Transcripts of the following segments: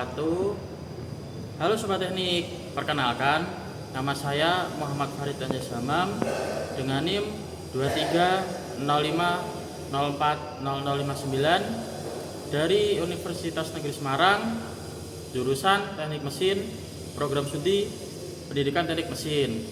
wabarakatuh. Halo Sobat Teknik, perkenalkan nama saya Muhammad Farid Tanjasamam dengan NIM 2305040059 dari Universitas Negeri Semarang, jurusan Teknik Mesin, Program Studi Pendidikan Teknik Mesin.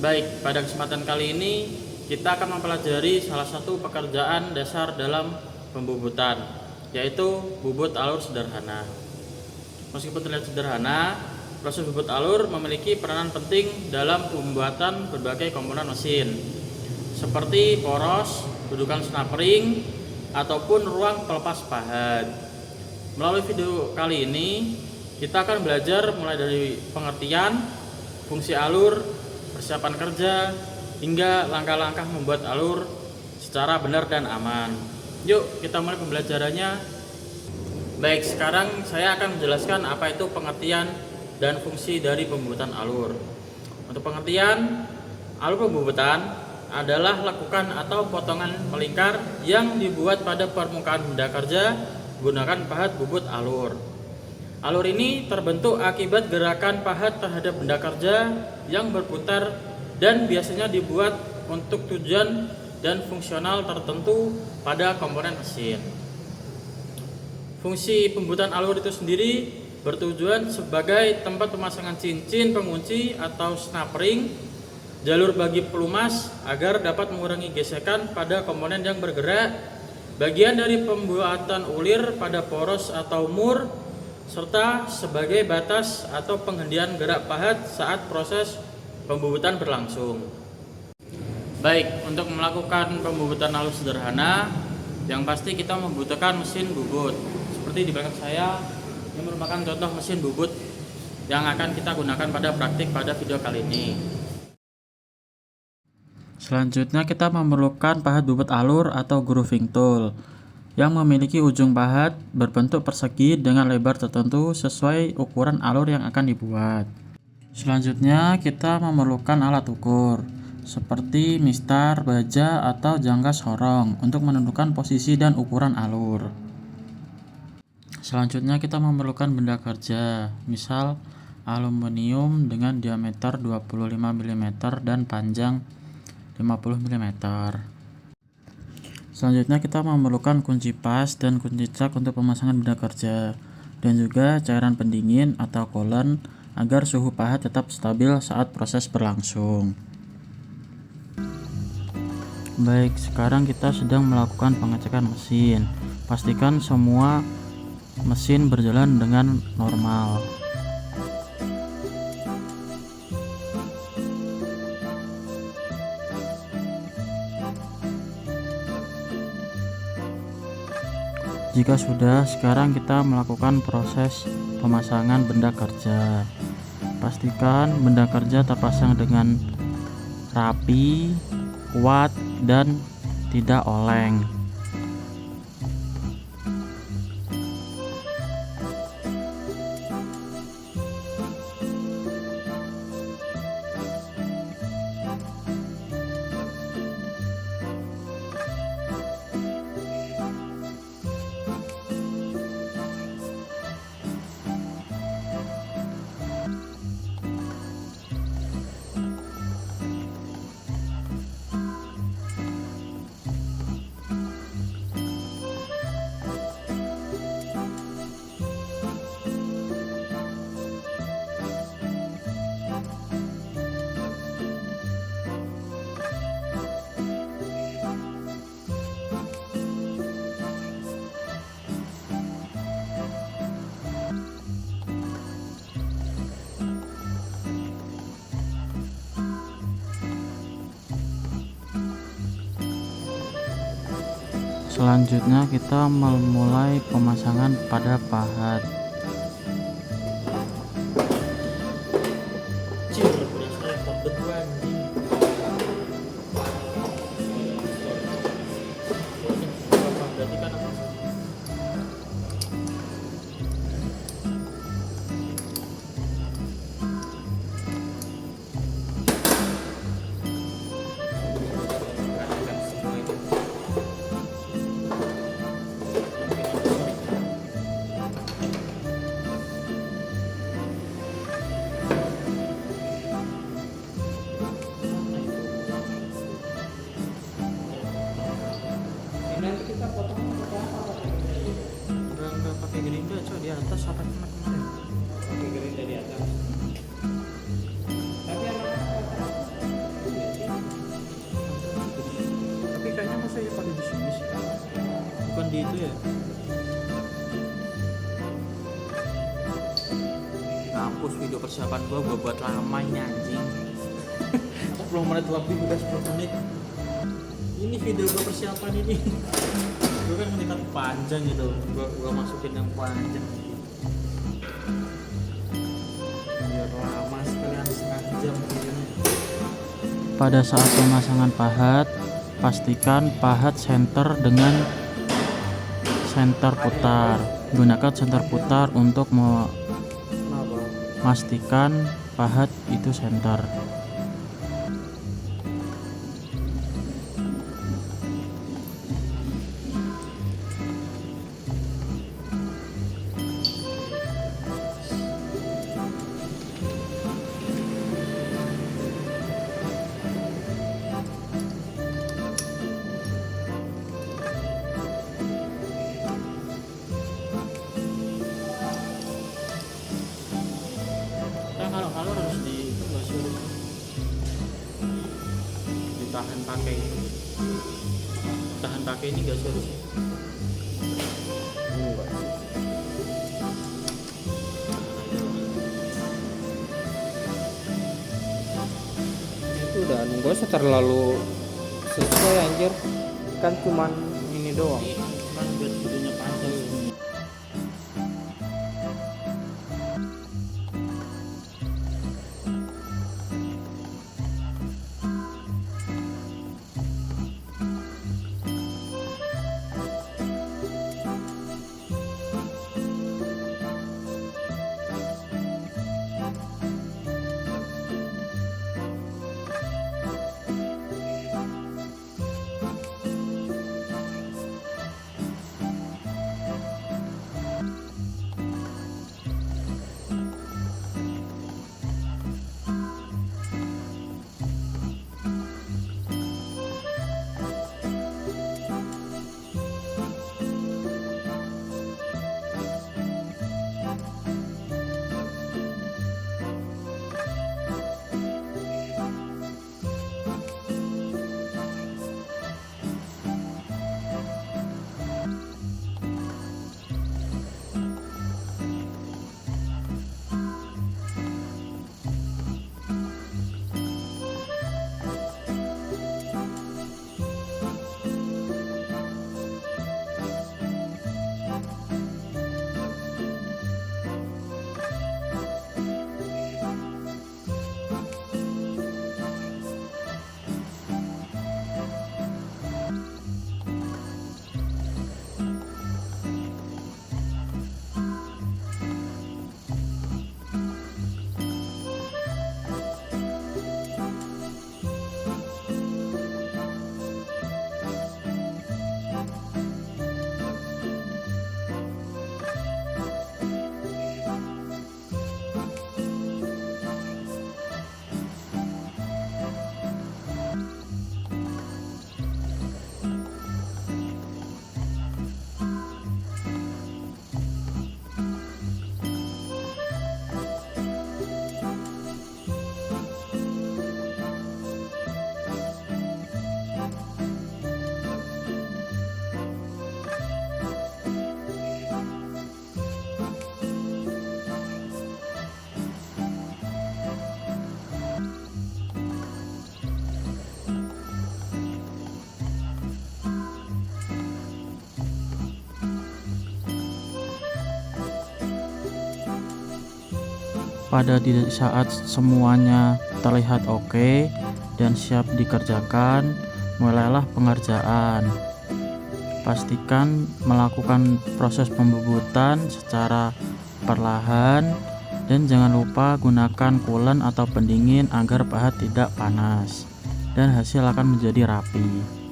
Baik, pada kesempatan kali ini kita akan mempelajari salah satu pekerjaan dasar dalam pembubutan, yaitu bubut alur sederhana. Meskipun terlihat sederhana, proses bubut alur memiliki peranan penting dalam pembuatan berbagai komponen mesin, seperti poros, dudukan snapring, ataupun ruang pelepas pahat. Melalui video kali ini, kita akan belajar mulai dari pengertian, fungsi alur, persiapan kerja, hingga langkah-langkah membuat alur secara benar dan aman. Yuk kita mulai pembelajarannya. Baik, sekarang saya akan menjelaskan apa itu pengertian dan fungsi dari pembubutan alur. Untuk pengertian, alur pembubutan adalah lekukan atau potongan melingkar yang dibuat pada permukaan benda kerja menggunakan pahat bubut alur. Alur ini terbentuk akibat gerakan pahat terhadap benda kerja yang berputar dan biasanya dibuat untuk tujuan dan fungsional tertentu pada komponen mesin. Fungsi pembubutan alur itu sendiri bertujuan sebagai tempat pemasangan cincin pengunci atau snapring, jalur bagi pelumas agar dapat mengurangi gesekan pada komponen yang bergerak, bagian dari pembuatan ulir pada poros atau mur, serta sebagai batas atau penghentian gerak pahat saat proses pembubutan berlangsung. Baik, untuk melakukan pembubutan alur sederhana, yang pasti kita membutuhkan mesin bubut. Seperti di belakang saya, ini merupakan contoh mesin bubut yang akan kita gunakan pada praktik pada video kali ini. Selanjutnya kita memerlukan pahat bubut alur atau grooving tool yang memiliki ujung pahat berbentuk persegi dengan lebar tertentu sesuai ukuran alur yang akan dibuat. Selanjutnya kita memerlukan alat ukur seperti mistar, baja, atau jangka sorong untuk menentukan posisi dan ukuran alur. Selanjutnya kita memerlukan benda kerja, misal aluminium dengan diameter 25 mm dan panjang 50 mm. Selanjutnya kita memerlukan kunci pas dan kunci cak untuk pemasangan benda kerja, dan juga cairan pendingin atau coolant agar suhu pahat tetap stabil saat proses berlangsung. Baik, sekarang kita sedang melakukan pengecekan mesin. Pastikan semua mesin berjalan dengan normal. Jika sudah, sekarang kita melakukan proses pemasangan benda kerja. Pastikan benda kerja terpasang dengan rapi, kuat, dan tidak oleng. Selanjutnya kita memulai pemasangan pada pahat. Kampus video persiapan gua buat lama ini anjing. 10 menit lebih, udah 10 menit. Ini video gua persiapan ini. Gua kan ngeliat panjang gitu. Gua masukin yang panjang. Biar lama sekalian setengah jam videonya. Pada saat pemasangan pahat, pastikan pahat center dengan senter putar. Gunakan senter putar untuk memastikan pahat itu senter. Kalau harus ditahan pakai ini gak sih harusnya? Enggak sih. Itu udah nggak usah terlalu sesuai anjir, kan cuman ini doang. Cuman biar videonya panjang. Pada saat semuanya terlihat oke dan siap dikerjakan, mulailah pengerjaan. Pastikan melakukan proses pembubutan secara perlahan dan jangan lupa gunakan coolant atau pendingin agar pahat tidak panas dan hasil akan menjadi rapi.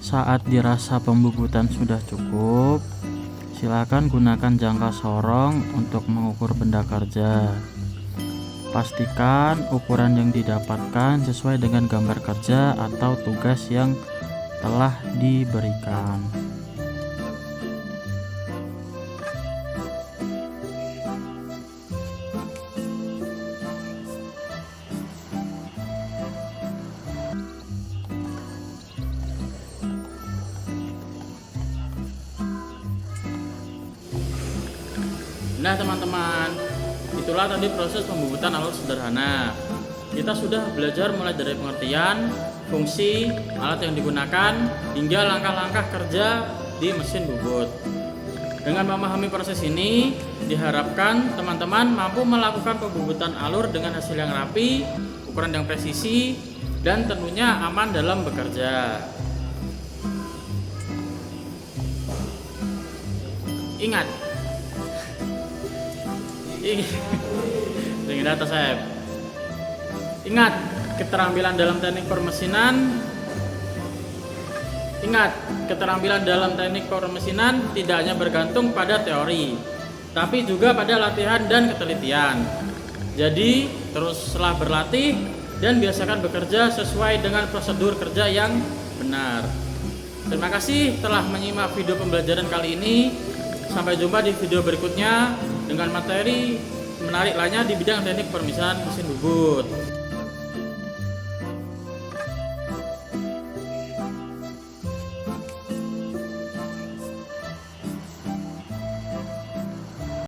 Saat dirasa pembubutan sudah cukup, silakan gunakan jangka sorong untuk mengukur benda kerja. Pastikan ukuran yang didapatkan sesuai dengan gambar kerja atau tugas yang telah diberikan. Nah teman-teman, itulah tadi proses pembubutan alur sederhana. Kita sudah belajar mulai dari pengertian, fungsi, alat yang digunakan, hingga langkah-langkah kerja di mesin bubut. Dengan memahami proses ini, diharapkan teman-teman mampu melakukan pembubutan alur dengan hasil yang rapi, ukuran yang presisi, dan tentunya aman dalam bekerja. Ingat, dengan data saya. Ingat, keterampilan dalam teknik permesinan. Tidak hanya bergantung pada teori, tapi juga pada latihan dan ketelitian. Jadi, teruslah berlatih dan biasakan bekerja sesuai dengan prosedur kerja yang benar. Terima kasih telah menyimak video pembelajaran kali ini. Sampai jumpa di video berikutnya dengan materi menarik lainnya di bidang teknik permisahan mesin bubut.